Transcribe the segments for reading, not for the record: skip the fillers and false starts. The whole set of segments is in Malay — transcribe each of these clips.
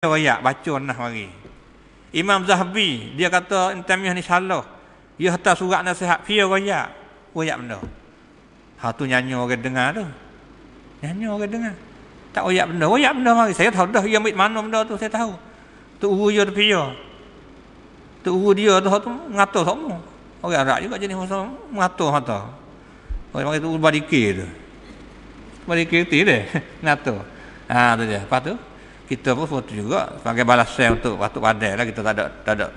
Royak baca nah mari. Imam Zahabi dia kata Taimiyah ni salah. Dia hantar surat nasihat dia royak. Royak benda. Ha tu nyanyi orang dengar tu. Nyanyi orang dengar. Tak royak benda. Royak benda mari. Saya tahu dah dia ambil mana benda tu saya tahu. Tu uru dia tepi dia. Tu uru dia tu ngatur semua. Orang Arab juga jenis masa mengatur mata. Orang mari tu badikir tu. Badikir tu dia ngatur. Ha tu dia. Lepas tu kita pun foto juga sebagai balasan untuk Datuk Padai lah. Kita tak ada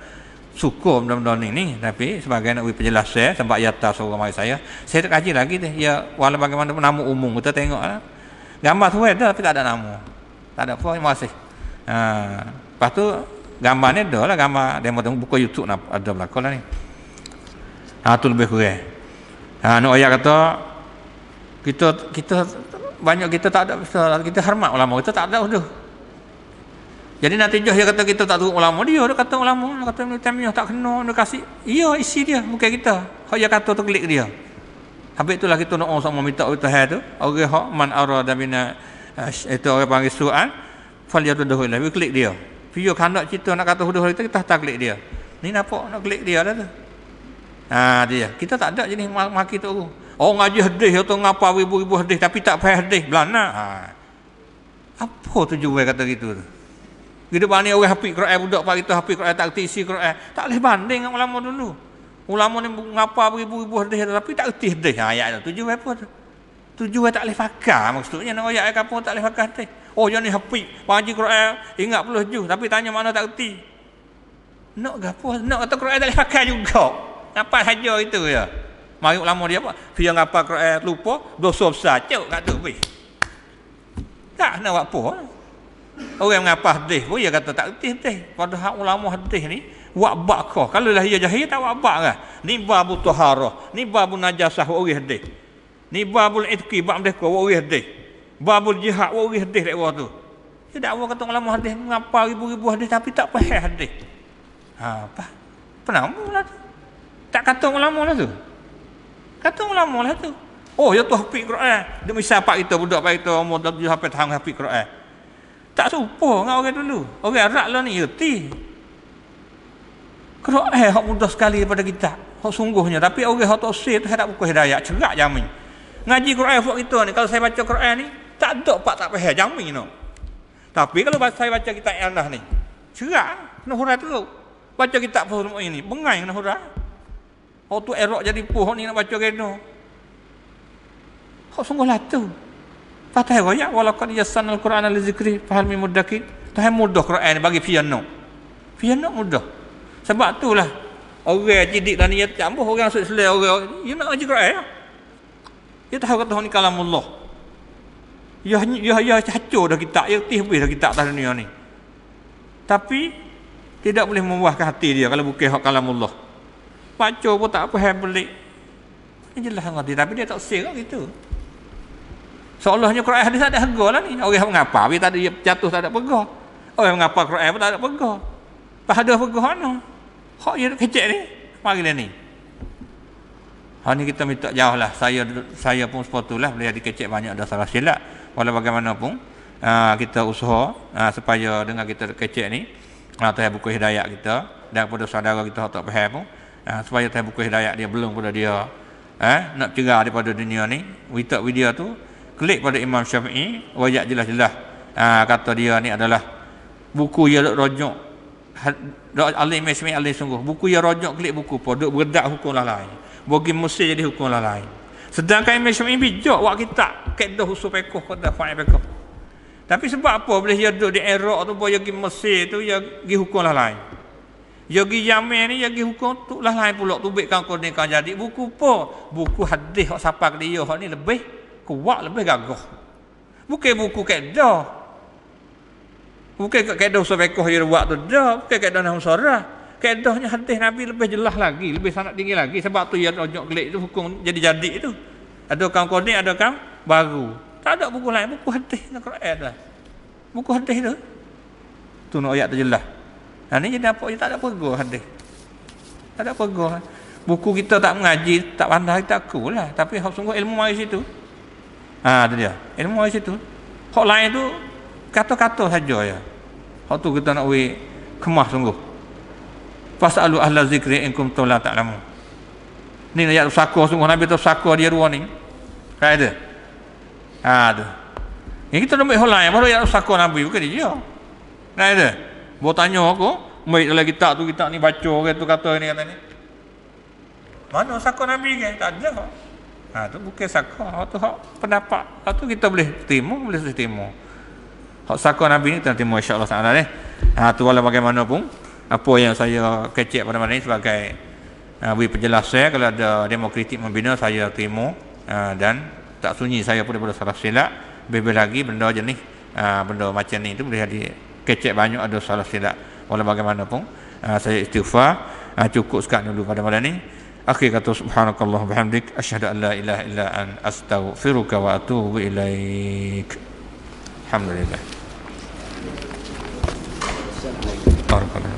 syukur benda-benda ni tapi sebagai nak beri penjelasan sebab ia atas orang mari saya tak kaji lagi tu ya walau bagaimana nama umum kita tengok lah. Gambar tu ada tapi tak ada nama, tak ada apa. Terima kasih. Lepas tu gambar ni ada lah, gambar demo tengok buku YouTube ada belakang lah ni. Tu lebih kurang. Nak ayat kata kita banyak kita tak ada, kita hormat ulama kita tak ada dah. Jadi natijah dia kata kita tak turut ulama, dia kata ulama, dia kata Taimiyah tak kena, dia kasih. Iya isi dia bukan kita. Hak dia kata tu klik dia. Habis itulah kita nak sama minta Tuhan tu, orang hak man arada bina itu orang panggil su'an fal yadduhu ila, klik dia. Video kandak cerita nak kata huduh kita tak klik dia. Ni nampak nak klik dia dah tu. Dia. Kita tak ada jenis maki tu. Oh ngaji hadis atau ngapa ribu-ribu hadis tapi tak faham hadis belana. Apa tujuan kata gitu tu? Kita banding orang hafid Quran budak pak kita hafid Quran tak erti isi Quran. Tak boleh banding dengan ulama dulu. Ulama ni ngapa ribu-ribu hadis tapi tak erti hadis. Ayat tu tujuan apa tu? Tujuan tak boleh fakar maksudnya nak ayat apa tak boleh fakar hadis. Oh yang ni hafid ngaji Quran ingat puluh juz tapi tanya mana tak erti. Nak gapo? Nak kata Quran tak boleh fakar juga. Apa saja itu ya. Mari ulama dia apa? Dia ngapa Quran lupa dosa besar cuk kat tu weh. Tak nak buat apa? Orang mengapa hadis pun dia kata tak erti hadis. Padahal ulama hadis ni buat bakah. Kalau lah dia jahil tak buat bak kan. Ni babul taharah, ni babul najasah wa uri hadis. Ni babul itqi bab mereka wa uri hadis. Babul jihad wa uri hadis dek tu. Dia dakwa kata ulama hadis mengapa ribu-ribu hadis tapi tak faham hadis. Apa? Penama lah tu. Tak kata ulama lah tu. Kata ulama lah tu. Oh ya tu hafid Quran. Dia misal pak kita budak pak kita umur 7 sampai tahun hafid Quran. Tak serupa dengan orang dulu. Orang Arab lah ni erti. Quran hak mudah sekali daripada kita. Hak sungguhnya. Tapi orang hak tafsir tu tak buku hidayah. Cerak jamin. Ngaji Quran buat kita ni. Kalau saya baca Quran ni, tak ada pak tak faham jamin no. Tapi kalau saya baca kitab Allah ni, cerak. Kena hurah teruk. Baca kitab semua ini, bengai kena hurah. Hak tu erok jadi puh ni nak baca kena. Hak sungguh lah tu. Fatah royak walaqad yassarnal Qur'ana lizikri fahal min muddakir. Tuhan mudah Quran bagi piano. Piano mudah. Sebab itulah orang cidik dan niat campur orang masuk Islam orang dia nak ngaji Quran ya. Dia tahu kata ni kalamullah. Ya hancur dah kita, ya habis dah kita atas dunia ni. Tapi tidak boleh memuaskan hati dia kalau bukan hak kalamullah. Baca pun tak faham pelik. Ini jelas ngerti tapi dia tak serak gitu. Seolahnya Quran hadis tak ada harga lah ni. Orang mengapa dia tak ada jatuh tak ada pegah. Orang mengapa Quran pun tak ada pegah. Pas ada pegah mana? Hak dia kecek ni. Mari ni. Ni kita minta jauh lah. Saya pun sepatutlah boleh dikecek banyak dah salah silap. Walau bagaimanapun kita usaha supaya dengan kita kecek ni Tuhan buku hidayah kita dan kepada saudara kita tak faham pun supaya Tuhan buku hidayah dia belum pada dia nak cerah daripada dunia ni. Video tu klik pada Imam Syafi'i, wajak jelas-jelas kata dia ni adalah buku yang rojok alim Syafi'i alim sungguh. Buku yang rojok klik buku apa duk berdak hukum lah lain. Bagi mesti jadi hukum lah lain. Sedangkan Imam Syafi'i bijak buat kitab kaedah usul fiqh kata fa'il fiqh. Tapi sebab apa boleh dia duduk di Iraq tu boleh pergi Mesir tu dia pergi hukum lah lain. Dia pergi Yaman ni dia pergi hukum tu lah lain pula tubikkan kau ni kan jadi buku apa? Buku hadis hak siapa dia hak ni lebih kuat lebih gagah. Bukan buku kaedah. Bukan kaedah usul fiqh dia buat tu dah. Bukan kaedah nahwu sarah. Kaedahnya hadis Nabi lebih jelas lagi, lebih sangat tinggi lagi. Sebab tu ya rojok klik tu hukum jadi tu. Ada kaum qadi, ada kaum baru. Tak ada buku lain, buku hadis dengan Quran lah. Buku hadis tu. Tu nak ayat tu jelas. Ni jadi apa dia tak ada pegang hadis. Tak ada pegang. Buku kita tak mengaji, tak pandai tak akulah. Tapi hak sungguh ilmu mari situ. Tu dia. Ilmu mari situ. Hak lain tu kata-kata saja ya. Hak tu kita nak we kemah sungguh. Fasalu ahla zikri in kuntum la ta'lamun. Ni ayat sako sungguh Nabi tu sako dia dua ni. Kan ada. Tu. Yang kita nak ambil holai baru ayat sako Nabi bukan dia. Kan ada. Bawa tanya aku, mai dalam kitab tu kita ni baca ke tu kata ni kata ni. Mana sako Nabi ke? Tak ada. Tu bukan sako, tu hak pendapat. Tu kita boleh terima, boleh terima. Hak sako Nabi ni kita terima insya-Allah taala ni. Tu walau bagaimanapun apa yang saya kecek pada malam ini sebagai beri penjelasan, kalau ada demo kritik membina saya terima, dan tak sunyi saya pun daripada salah silap. Lebih lagi benda jenis benda macam ni tu boleh jadi kecek banyak ada salah silap. Walau bagaimanapun saya istighfar, cukup sekat dulu pada malam ni. Akhir kata subhanakallah bihamdik asyhadu an la ilaha illa an astaghfiruka wa atubu ilaik. Alhamdulillah. Barakallah.